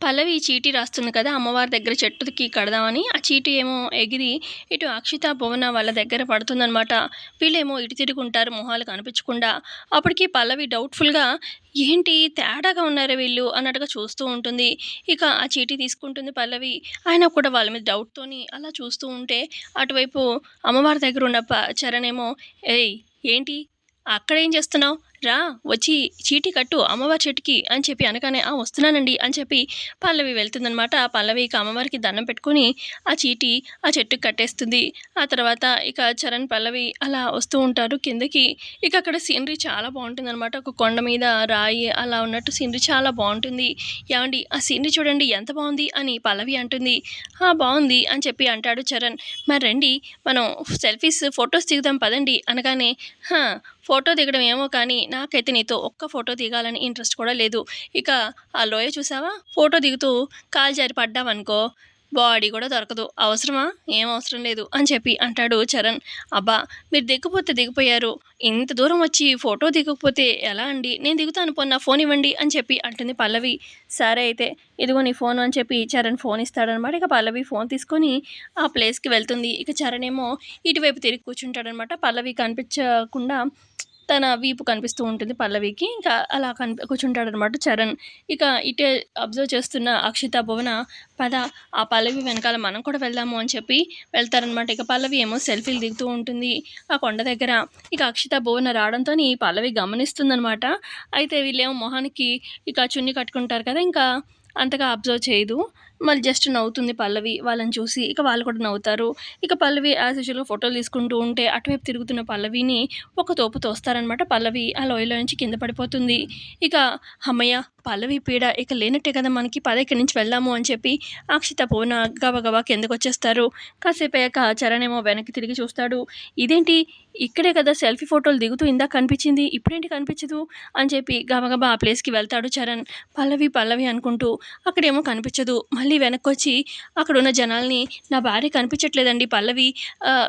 పల్లవి చీటీ రాస్తుంది కదా! అమ్మవారి దగ్గర చెట్టుకి కడదామని. ఆ చీటీ ఏమో ఎగిరి ఇటు అక్షిత, భువన వాళ్ళ దగ్గర పడుతుందనమాట. వీళ్ళేమో ఇటు తిరుగుంటారు మొహాలు కనిపించకుండా. అప్పటికి పల్లవి డౌట్‌ఫుల్‌గా ఏంటి తేడాగా ఉన్నారే వీళ్ళు అన్నట్టుగా చూస్తూ ఉంటుంది. ఇక ఆ చీటీ తీసుకుంటుంది పల్లవి. అయినా కూడా వాళ్ళ మీద డౌట్‌తోని అలా చూస్తూ ఉంటే అటువైపు అమ్మవారి దగ్గర ఉన్న చరణ్ ఏమో "ఏయ్! ఏంటి అక్కడేం చేస్తున్నావు? రా వచ్చి చీటీ కట్టు అమ్మవారి చెట్టుకి" అని చెప్పి అనగానే "ఆ! వస్తున్నానండి" అని చెప్పి పల్లవి వెళ్తుందనమాట. ఆ పల్లవి ఇక అమ్మవారికి దండం పెట్టుకొని ఆ చీటీ ఆ చెట్టుకి కట్టేస్తుంది. ఆ తర్వాత ఇక చరణ్, పల్లవి అలా వస్తూ ఉంటారు కిందకి. ఇక అక్కడ సీనరీ చాలా బావుంటుందనమాట. ఒక కొండ మీద రాయి అలా ఉన్నట్టు సీనరీ చాలా బావుంటుంది. "ఏవండీ ఆ సీనరీ చూడండి ఎంత బావుంది" అని పల్లవి అంటుంది. "ఆ! బావుంది" అని చెప్పి అంటాడు చరణ్. "మరి రండి మనం ఫోటోస్ దిగుదాం పదండి" అనగానే "హా! ఫోటో దిగడం ఏమో కానీ నాకైతే నీతో ఒక్క ఫోటో దిగాలని ఇంట్రెస్ట్ కూడా లేదు. ఇక ఆ లోయ చూసావా? ఫోటో దిగుతూ కాలు జారి పడ్డావనుకో బాడీ కూడా దొరకదు. అవసరమా? ఏం అవసరం లేదు" అని చెప్పి అంటాడు చరణ్. "అబ్బా! మీరు దిగకపోతే దిగిపోయారు. ఇంత దూరం వచ్చి ఫోటో దిగకపోతే ఎలా అండి? నేను దిగుతాను పోనీ నా ఫోన్ ఇవ్వండి" అని చెప్పి అంటుంది పల్లవి. "సరే అయితే ఇదిగో నీ ఫోను" అని చెప్పి చరణ్ ఫోన్ ఇస్తాడనమాట. ఇక పల్లవి ఫోన్ తీసుకొని ఆ ప్లేస్‌కి వెళ్తుంది. ఇక చరణ్ ఏమో ఇటువైపు తిరిగి కూర్చుంటాడనమాట. పల్లవి కనిపించకుండా తన వీపు కనిపిస్తూ ఉంటుంది పల్లవికి. ఇంకా అలా కూర్చుంటాడనమాట చరణ్. ఇక ఇటే అబ్జర్వ్ చేస్తున్న అక్షిత, భువన పద ఆ పల్లవి వెనకాల మనం కూడా వెళ్దాము అని చెప్పి వెళ్తారనమాట. ఇక పల్లవి ఏమో సెల్ఫీలు దిగుతూ ఉంటుంది ఆ కొండ దగ్గర. ఇక అక్షిత, భువన రావడంతోని పల్లవి గమనిస్తుందనమాట. అయితే వీళ్ళేమో మొహానికి ఇక చున్నీ కట్టుకుంటారు కదా! ఇంకా అంతగా అబ్జర్వ్ చేయదు. మళ్ళీ జస్ట్ నవ్వుతుంది పల్లవి వాళ్ళని చూసి. ఇక వాళ్ళు కూడా నవ్వుతారు. ఇక పల్లవి యాజ్ యూజువల్‌గా ఫోటోలు తీసుకుంటూ ఉంటే అటువైపు తిరుగుతున్న పల్లవిని ఒక తోపు తోస్తారనమాట. పల్లవి ఆ లోయలో నుంచి కింద పడిపోతుంది. ఇక హమ్మయ్య! పల్లవి పీడ ఇక లేనట్టే కదా మనకి. పద ఇక్కడి నుంచి వెళ్దాము అని చెప్పి అక్షిత, భువన గబగబా కిందకొచ్చేస్తారు. కాసేపయ్యాక చరణ్ ఏమో వెనక్కి తిరిగి చూస్తాడు. ఇదేంటి ఇక్కడే కదా సెల్ఫీ ఫోటోలు దిగుతూ ఇందాక కనిపించింది. ఇప్పుడేంటి కనిపించదు అని చెప్పి గబగబా ఆ ప్లేస్‌కి వెళ్తాడు చరణ్. పల్లవి, పల్లవి అనుకుంటూ అక్కడేమో కనిపించదు. మళ్ళీ వెనక్కొచ్చి అక్కడున్న జనాల్ని "నా భార్య కనిపించట్లేదండి పల్లవి.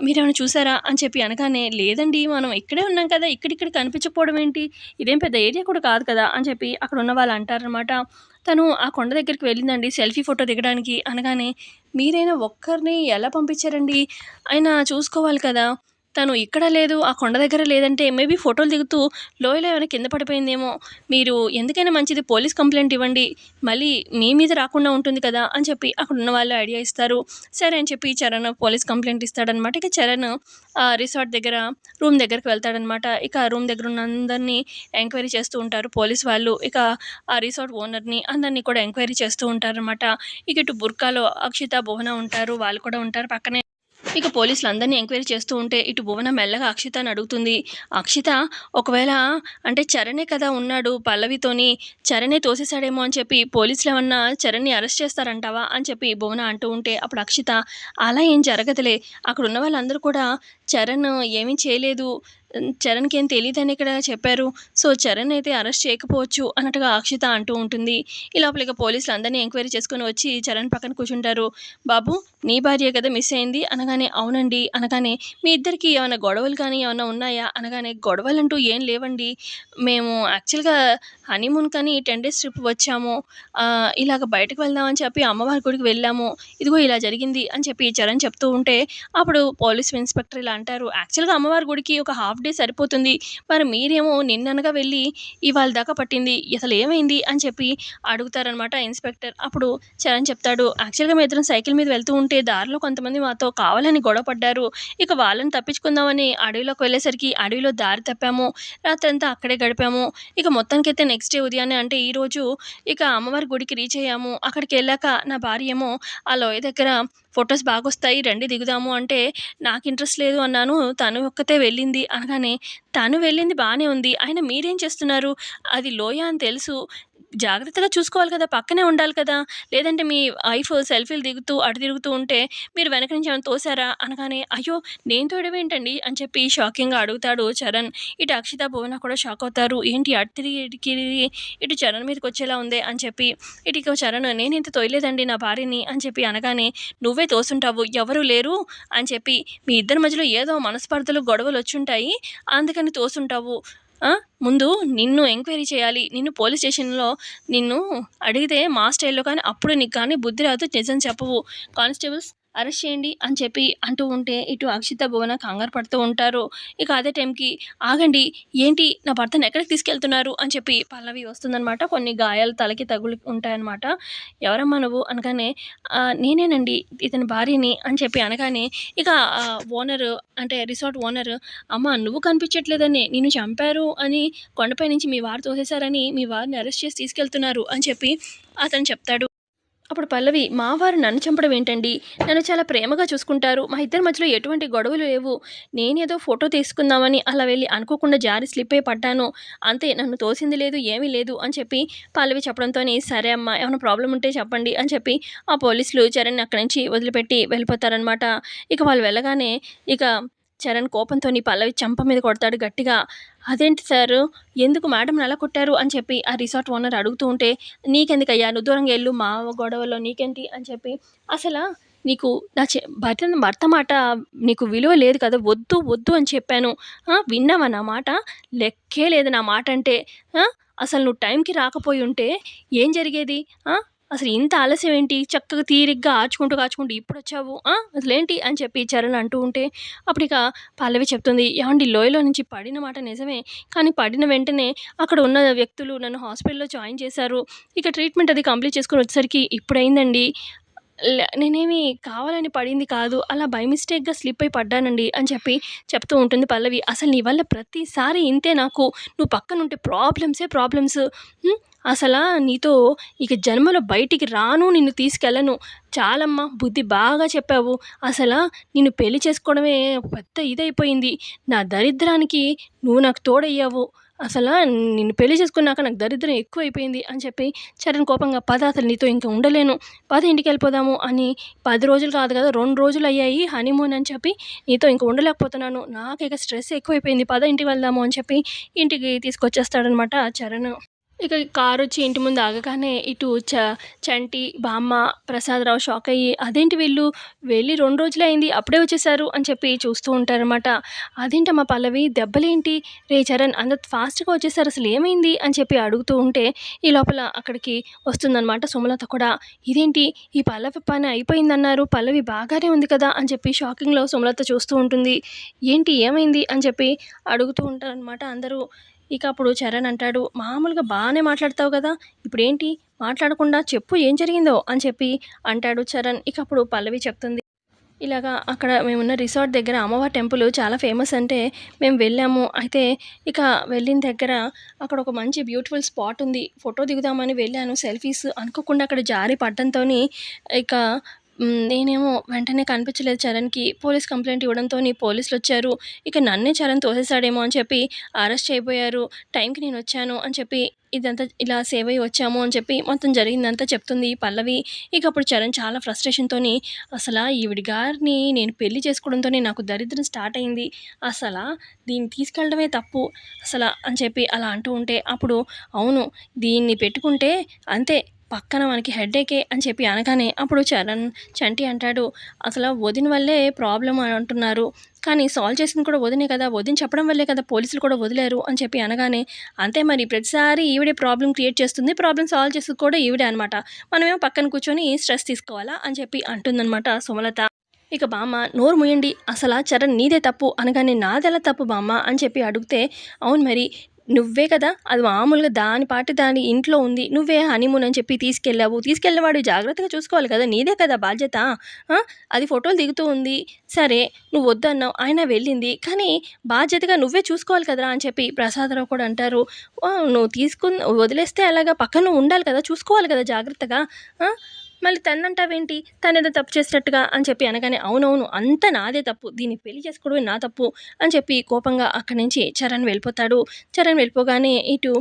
మీరేమైనా చూసారా?" అని చెప్పి అనగానే "లేదండి మనం ఇక్కడే ఉన్నాం కదా! ఇక్కడిక్కడ కనిపించకపోవడం ఏంటి? ఇదేం పెద్ద ఏరియా కూడా కాదు కదా!" అని చెప్పి అక్కడున్న వాళ్ళు అంటారనమాట. "తను ఆ కొండ దగ్గరికి వెళ్ళిందండి సెల్ఫీ ఫోటో దిగడానికి" అనగానే "మీరైనా ఒక్కరిని ఎలా పంపించారండి? అయినా చూసుకోవాలి కదా! తను ఇక్కడ లేదు, ఆ కొండ దగ్గర లేదంటే మేబీ ఫోటోలు దిగుతూ లోయలో ఏమైనా కింద పడిపోయిందేమో. మీరు ఎందుకైనా మంచిది పోలీస్ కంప్లెయింట్ ఇవ్వండి. మళ్ళీ మీ మీద రాకుండా ఉంటుంది కదా!" అని చెప్పి అక్కడున్న వాళ్ళు ఐడియా ఇస్తారు. సరే అని చెప్పి చరణ్ పోలీస్ కంప్లెయింట్ ఇస్తాడనమాట. ఇక చరణ్ రిసార్ట్ దగ్గర రూమ్ దగ్గరికి వెళ్తాడనమాట. ఇక రూమ్ దగ్గర ఉన్న అందరిని ఎంక్వైరీ చేస్తూ ఉంటారు పోలీస్ వాళ్ళు. ఇక ఆ రిసార్ట్ ఓనర్‌ని అందరిని కూడా ఎంక్వైరీ చేస్తూ ఉంటారనమాట. ఇక ఇటు బుర్కాలో అక్షిత, భువన ఉంటారు. వాళ్ళు కూడా ఉంటారు పక్కనే. ఇక పోలీసులు అందరిని ఎంక్వైరీ చేస్తూ ఉంటే ఇటు భువన మెల్లగా అక్షితని అడుగుతుంది. "అక్షిత ఒకవేళ అంటే చరణే కదా ఉన్నాడు పల్లవితోని. చరణే తోసేసాడేమో అని చెప్పి పోలీసులేమన్నా చరణ్‌ని అరెస్ట్ చేస్తారంటావా?" అని చెప్పి భువన అంటూ ఉంటే అప్పుడు అక్షిత "అలా ఏం జరగదులే. అక్కడున్న వాళ్ళందరూ కూడా చరణ్ ఏమీ చేయలేదు. చరణ్‌కి ఏం తెలీదని ఇక్కడ చెప్పారు. సో, చరణ్ అయితే అరెస్ట్ చేయకపోవచ్చు" అన్నట్టుగా అక్షిత అంటూ ఉంటుంది. ఈ లోపల ఇక పోలీసులు అందరిని ఎంక్వైరీ చేసుకొని వచ్చి చరణ్ పక్కన కూర్చుంటారు. "బాబు నీ భార్యే కదా మిస్ అయింది" అనగానే "అవునండి" అనగానే "మీ ఇద్దరికీ ఏమన్నా గొడవలు కానీ ఏమన్నా ఉన్నాయా?" అనగానే "గొడవలంటూ ఏం లేవండి. మేము యాక్చువల్‌గా హనీమూన్‌కని 10 డేస్ ట్రిప్ వచ్చాము. ఇలాగ బయటకు వెళ్దాం అని చెప్పి అమ్మవారి గుడికి వెళ్ళాము. ఇదిగో ఇలా జరిగింది" అని చెప్పి చరణ్ చెప్తూ ఉంటే అప్పుడు పోలీస్ ఇన్స్‌పెక్టర్ ఇలా అంటారు. "యాక్చువల్‌గా అమ్మవారి గుడికి ఒక హాఫ్ డే సరిపోతుంది. మరి మీరేమో నిన్ననగా వెళ్ళి ఇవాళ దాకా పట్టింది. అసలు ఏమైంది?" అని చెప్పి అడుగుతారనమాట ఇన్స్‌పెక్టర్. అప్పుడు చరణ్ చెప్తాడు. "యాక్చువల్‌గా మేమిద్దరం సైకిల్ మీద వెళ్తూ ఉంటే దారిలో కొంతమంది మాతో కావాలని గొడవ పడ్డారు. ఇక వాళ్ళని తప్పించుకుందామని అడవిలోకి వెళ్ళేసరికి అడవిలో దారి తప్పాము. రాత్రంతా అక్కడే గడిపాము. ఇక మొత్తానికైతే నెక్స్ట్ డే ఉదయాన్నే అంటే ఈరోజు ఇక అమ్మవారి గుడికి రీచ్ అయ్యాము. అక్కడికెళ్ళాక నా భార్య ఏమో ఆ లోయ దగ్గర ఫోటోస్ బాగొస్తాయి రండి దిగుదాము అంటే నాకు ఇంట్రెస్ట్ లేదు అన్నాను. తను ఒక్కతే వెళ్ళింది" అనగానే "తను వెళ్ళింది బానే ఉంది. అయినా మీరేం చేస్తున్నారు? అది లోయ అని తెలుసు. జాగ్రత్తగా చూసుకోవాలి కదా! పక్కనే ఉండాలి కదా! లేదంటే మీ వైఫ్ సెల్ఫీలు దిగుతూ, అటు తిరుగుతూ ఉంటే మీరు వెనక నుంచి ఏమైనా తోసారా?" అనగానే "అయ్యో! నేను తోయడం ఏంటండి?" అని చెప్పి షాకింగ్‌గా అడుగుతాడు చరణ్. ఇటు అక్షిత, భువన కూడా షాక్ అవుతారు. ఏంటి అటు తిరిగి, ఇటు తిరిగి ఇటు చరణ్ మీదకొచ్చేలా ఉందే అని చెప్పి. ఇటుక చరణ్ "నేనైతే తోయలేదండి నా భార్యని" అని చెప్పి అనగానే "నువ్వే తోసుంటావు. ఎవరు లేరు" అని చెప్పి "మీ ఇద్దరి మధ్యలో ఏదో మనస్పర్ధలు, గొడవలొచ్చుంటాయి. అందుకని తోసుంటావు. ఆ! ముందు నిన్ను ఎంక్వైరీ చేయాలి. నిన్ను పోలీస్ స్టేషన్‌లో నిన్ను అడిగితే మా స్టైల్‌లో కానీ అప్పుడు నీకు కానీ బుద్ధి రాదు. నిజం చెప్పవు. కానిస్టేబుల్స్ అరెస్ట్ చేయండి అని చెప్పి అంటూ ఉంటే ఇటు అక్షిత, భువన కంగారు పడుతూ ఉంటారు. ఇక అదే టైంకి ఆగండి. ఏంటి నా భర్తని ఎక్కడికి తీసుకెళ్తున్నారు అని చెప్పి పల్లవి వస్తుందనమాట. కొన్ని గాయాలు తలకి తగులు ఉంటాయనమాట. ఎవరమ్మా నువ్వు అనగానే నేనేనండి ఇతని భార్యని అని చెప్పి అనగానే ఇక ఓనరు అంటే రిసార్ట్ ఓనరు అమ్మ నువ్వు కనిపించట్లేదని నిన్ను చంపారు అని కొండపై నుంచి మీ వారు తోసేశారని మీ వారిని అరెస్ట్ చేసి తీసుకెళ్తున్నారు అని చెప్పి అతను చెప్తాడు. అప్పుడు పల్లవి మా వారు నన్ను చంపడం ఏంటండి? నన్ను చాలా ప్రేమగా చూసుకుంటారు. మా ఇద్దరి మధ్యలో ఎటువంటి గొడవలు లేవు. నేనేదో ఫోటో తీసుకుందామని అలా వెళ్ళి అనుకోకుండా జారి స్లిప్ అయి పడ్డాను. అంతే నన్ను తోసింది లేదు, ఏమీ లేదు అని చెప్పి పల్లవి చెప్పడంతోని సరే అమ్మ ఏమైనా ప్రాబ్లమ్ ఉంటే చెప్పండి అని చెప్పి ఆ పోలీసులు చరణ్‌ని అక్కడి నుంచి వదిలిపెట్టి వెళ్ళిపోతారనమాట. ఇక వాళ్ళు వెళ్ళగానే ఇక చరణ్ కోపంతోని పల్లవి చెంప మీద కొడతాడు గట్టిగా. అదేంటి సారు ఎందుకు మేడంని అలా కొట్టారు అని చెప్పి ఆ రిసార్ట్ ఓనర్ అడుగుతూ ఉంటే, "నీకెందుకయ్యా నువ్వు దూరంగా ఎళ్ళు మా గొడవలో నీకేంటి" అని చెప్పి అసలా నీకు నా భర్త మాట నీకు విలువ లేదు కదా! వద్దు, వద్దు అని చెప్పాను. విన్నావా నా మాట? లెక్కే లేదు నా మాటంటే. ఆ! అసలు నువ్వు టైంకి రాకపోయుంటే ఏం జరిగేది? ఆ! అసలు ఇంత ఆలస్యం ఏంటి? చక్కగా తీరిగ్గా ఆచుకుంటూ, కాచుకుంటూ ఇప్పుడొచ్చావు. అసలేంటి అని చెప్పి చరణ్ అంటూ ఉంటే, అప్పుడిక పల్లవి చెప్తుంది, "ఏవండీ లోయలో నుంచి పడిన మాట నిజమే. కానీ పడిన వెంటనే అక్కడ ఉన్న వ్యక్తులు నన్ను హాస్పిటల్‌లో జాయిన్ చేశారు. ఇక ట్రీట్మెంట్ అది కంప్లీట్ చేసుకొని వచ్చేసరికి ఇప్పుడయిందండి. నేనేమి కావాలని పడింది కాదు. అలా బై మిస్టేక్‌గా స్లిప్ అయి పడ్డానండి" అని చెప్పి చెప్తూ ఉంటుంది పల్లవి. "అసలు నీ వల్ల ప్రతిసారి ఇంతే నాకు. నువ్వు పక్కనుంటే ప్రాబ్లమ్సే ప్రాబ్లమ్స్. హ్మ్. అసలా నీతో ఇక జన్మలో బయటికి రాను. నిన్ను తీసుకెళ్ళను. చాలమ్మా బుద్ధి బాగా చెప్పావు. అసలా నిన్ను పెళ్లి చేసుకోవడమే పెద్ద ఇదైపోయింది. నా దరిద్రానికి నువ్వు నాకు తోడయ్యావు. అసలా నిన్ను పెళ్లి చేసుకున్నాక నాకు దరిద్రం ఎక్కువైపోయింది" అని చెప్పి చరణ్ కోపంగా, "పద అసలు నీతో ఇంక ఉండలేను. పద ఇంటికెళ్ళిపోదాము" అని 10 రోజులు కాదు కదా 2 రోజులయ్యాయి హనీమూన్ అని చెప్పి, "నీతో ఇంక ఉండలేకపోతున్నాను. నాకిక స్ట్రెస్ ఎక్కువైపోయింది. పద ఇంటికి వెళ్దాము" అని చెప్పి ఇంటికి తీసుకొచ్చేస్తాడనమాట చరణ్. ఇక కారొచ్చి ఇంటి ముందు ఆగగానే ఇటు చంటి, బామ్మ, ప్రసాదరావు షాకయ్యి, "అదేంటి వీళ్ళు వెళ్ళి 2 రోజులే అయింది. అప్పుడే వచ్చేసారు" అని చెప్పి చూస్తూ ఉంటారనమాట. "అదేంటమ్మా పల్లవి దెబ్బలేంటి? రేయ్ చరణ్ అంత ఫాస్ట్‌గా వచ్చేసారు అసలు ఏమైంది?" అని చెప్పి అడుగుతూ ఉంటే, ఈ లోపల అక్కడికి వస్తుందనమాట సుమలత కూడా. "ఇదేంటి ఈ పల్లవి పని అయిపోయిందన్నారు. పల్లవి బాగానే ఉంది కదా!" అని చెప్పి షాకింగ్‌లో సుమలత చూస్తూ ఉంటుంది. "ఏంటి ఏమైంది?" అని చెప్పి అడుగుతూ ఉంటారనమాట అందరూ. ఇక అప్పుడు చరణ్ అంటాడు, "మామూలుగా బానే మాట్లాడతావు గదా! ఇప్పుడేంటి మాట్లాడకుండా చెప్పు ఏం జరిగిందో" అని చెప్పి అంటాడు చరణ్. ఇక అప్పుడు పల్లవి చెప్తుంది, "ఇలాగా అక్కడ మేమున్న రిసార్ట్ దగ్గర అమ్మవారి టెంపుల్ చాలా ఫేమస్ అంటే మేము వెళ్ళాము. అయితే ఇక వెళ్ళిన దగ్గర అక్కడ ఒక మంచి బ్యూటిఫుల్ స్పాట్ ఉంది. ఫోటో దిగుదామని వెళ్ళాను సెల్ఫీస్ అనుకోకుండా అక్కడ జారి పడ్డంతోని ఇక నేనేమో వెంటనే కనిపించలేదు చరణ్‌కి. Police complaint ఇవ్వడంతోని పోలీసులొచ్చారు. ఇక నన్నే చరణ్ తోసేసాడేమో అని చెప్పి అరెస్ట్ చేయబోయారు. టైంకి నేనొచ్చాను అని చెప్పి ఇదంతా ఇలా సేవ్ అయ్యి వచ్చాము అని చెప్పి మొత్తం జరిగిందంతా చెప్తుంది పల్లవి. ఇక అప్పుడు చరణ్ చాలా ఫ్రస్ట్రేషన్‌తోని అసలా ఈవిడ గారిని నేను పెళ్లి చేసుకోవడంతోనే నాకు దరిద్రం స్టార్ట్ అయింది. అసలా దీన్ని తీసుకెళ్ళడమే తప్పు అని చెప్పి అలా అంటూ ఉంటే అప్పుడు అవును దీన్ని పెట్టుకుంటే అంతే పక్కన మనకి హెడ్‌ఏకే అని చెప్పి అనగానే అప్పుడు చంటి అంటాడు, "అసల వదిన వల్లే ప్రాబ్లమ్ అని అంటున్నారు. కానీ సాల్వ్ చేసింది కూడా వదినే కదా! వదిన చెప్పడం వల్లే కదా పోలీసులు కూడా వదిలారు" అని చెప్పి అనగానే, "అంతే మరి ప్రతిసారి ఈవిడే ప్రాబ్లమ్ క్రియేట్ చేస్తుంది. ప్రాబ్లమ్ సాల్వ్ చేసేది కూడా ఈవిడే అనమాట. మనమేమో పక్కన కూర్చొని స్ట్రెస్ తీసుకోవాలా" అని చెప్పి అంటుందనమాట సుమలత. ఇక బామ్మ "నోరు మూయండి. అసలా చరణ్ నీదే తప్పు" అనగానే, "నాదెలా తప్పు బామ్మ" అని చెప్పి అడిగితే, "అవును మరి నువ్వే కదా! అది మామూలుగా దాని పాటు దాని ఇంట్లో ఉంది. నువ్వే హనీమూన్ అని చెప్పి తీసుకెళ్ళావు. తీసుకెళ్ళినవాడు జాగ్రత్తగా చూసుకోవాలి కదా! నీదే కదా బాధ్యత. ఆ! అది ఫోటోలు దిగుతూ ఉంది. సరే నువ్వు వద్దన్నావు. అయినా వెళ్ళింది. కానీ బాధ్యతగా నువ్వే చూసుకోవాలి కదరా!" అని చెప్పి ప్రసాదరావు కూడా అంటారు. "నువ్వు వదిలేస్తే ఎలాగా? పక్కన నువ్వు ఉండాలి కదా! చూసుకోవాలి కదా జాగ్రత్తగా. ఆ! మళ్ళీ తనంటావేంటి? తనేదో తప్పు చేసినట్టుగా" అని చెప్పి అనగానే, "అవునవును అంతా నాదే తప్పు. దీన్ని పెళ్లి చేసుకోవడమే నా తప్పు" అని చెప్పి కోపంగా అక్కడి నుంచి చరణ్ వెళ్ళిపోతాడు. చరణ్ వెళ్ళిపోగానే ఇటు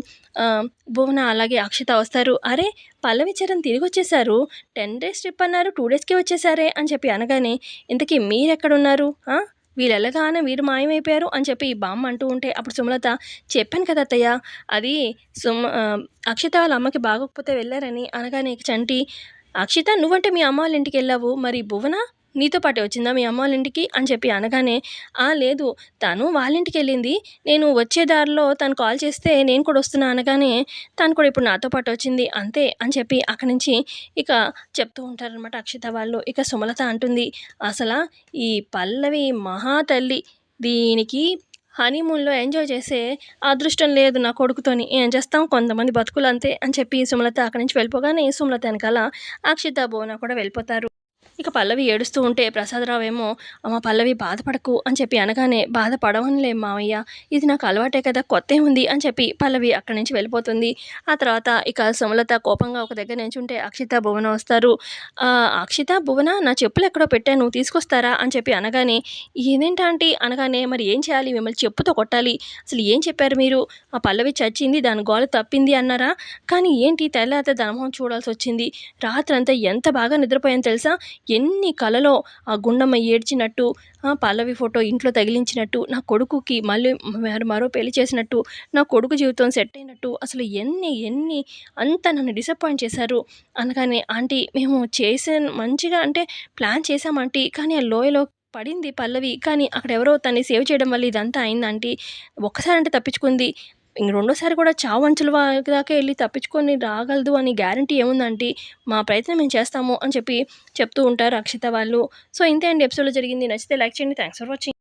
భువన అలాగే అక్షిత వస్తారు. "అరే! పల్లవి, చరణ్ తిరిగొచ్చేసారు. 10 డేస్ ట్రిప్ అన్నారు. 2 డేస్‌కే వచ్చేసారే" అని చెప్పి అనగానే, "ఇంతకీ మీరెక్కడున్నారు? వీళ్ళెళ్ళగానే మీరు మాయమైపోయారు" అని చెప్పి బామ్మ అంటూ ఉంటే అప్పుడు సుమలత, "చెప్పాను కదా అత్తయ్య అది అక్షిత వాళ్ళ అమ్మకి బాగోకపోతే వెళ్లారని" అనగానే చంటి, "అక్షిత నువ్వంటే మీ అమ్మ వాళ్ళ ఇంటికెళ్ళావు. మరి భువన నీతో పాటే వచ్చిందా మీ అమ్మ వాళ్ళ ఇంటికి అని చెప్పి అనగానే, "ఆ! లేదు తను వాళ్ళ ఇంటికెళ్ళింది. నేను వచ్చే దారిలో తను కాల్ చేస్తే నేను కూడా వస్తున్నా అనగానే, తను కూడా ఇప్పుడు నాతో పాటు వచ్చింది అంతే" అని చెప్పి అక్కడి నుంచి ఇక చెప్తూ ఉంటారనమాట అక్షిత వాళ్ళు. ఇక సుమలత అంటుంది, "అసలా ఈ పల్లవి మహా తల్లి. దీనికి హనీమూన్‌లో ఎంజాయ్ చేసే అదృష్టం లేదు నా కొడుకుతోని. ఏం చేస్తాం కొంతమంది బతుకులంతే" అని చెప్పి సుమలత అక్కడి నుంచి వెళ్ళిపోగానే, సుమలత ఎనకాల అక్షిత, భువన కూడా వెళ్ళిపోతారు. ఇక పల్లవి ఏడుస్తూ ఉంటే ప్రసాదరావు ఏమో, "అమ్మ పల్లవి బాధపడకు" అని చెప్పి అనగానే, "బాధపడవనులే మావయ్య. ఇది నాకు అలవాటే కదా! కొత్తేముంది" అని చెప్పి పల్లవి అక్కడి నుంచి వెళ్ళిపోతుంది. ఆ తర్వాత ఇక సుమలత కోపంగా ఒక దగ్గర నించుంటే అక్షిత, భువన వస్తారు. "అక్షిత, భువన నా చెప్పులెక్కడో పెట్టాను తీసుకొస్తారా?" అని చెప్పి అనగానే, "ఇదేంటి ఆంటీ" అనగానే, "మరి ఏం చేయాలి? మిమ్మల్ని చెప్పుతో కొట్టాలి. అసలు ఏం చెప్పారు మీరు? ఆ పల్లవి చచ్చింది, దాని గోల తప్పింది అన్నారా? కానీ ఏంటి తెల్లారితే దాని మొహం చూడాల్సొచ్చింది. రాత్రంతా ఎంత బాగా నిద్రపోయానో తెలుసా? ఎన్ని కలలో ఆ గుండమ్మ ఏడ్చినట్టు, పల్లవి ఫోటో ఇంట్లో తగిలించినట్టు, నా కొడుకుకి మళ్ళీ మరో పెళ్లి చేసినట్టు, నా కొడుకు జీవితం సెట్ అయినట్టు అసలు ఎన్ని ఎన్ని అంతా నన్ను డిసప్పాయింట్ చేశారు" అనగానే, "ఆంటీ మేము మంచిగా అంటే ప్లాన్ చేసాం ఆంటీ. కానీ ఆ లోయలో పడింది పల్లవి. కానీ అక్కడ ఎవరో తనని సేవ్ చేయడం వల్ల ఇదంతా అయింది ఆంటీ. ఒక్కసారంటే తప్పించుకుంది. రెండోసారి కూడా చావు అంచుల దాకా ఎళ్లి తప్పించుకొని రాగలదు అని గ్యారంటీ ఏముంది ఆంటీ? మా ప్రయత్నం మేము చేస్తాము" అని చెప్పి చెప్తూ ఉంటారు అక్షిత వాళ్ళు. సో, ఇంతే అండి ఎపిసోడ్‌లో జరిగింది. నచ్చితే లైక్ చేయండి. Thanks for watching.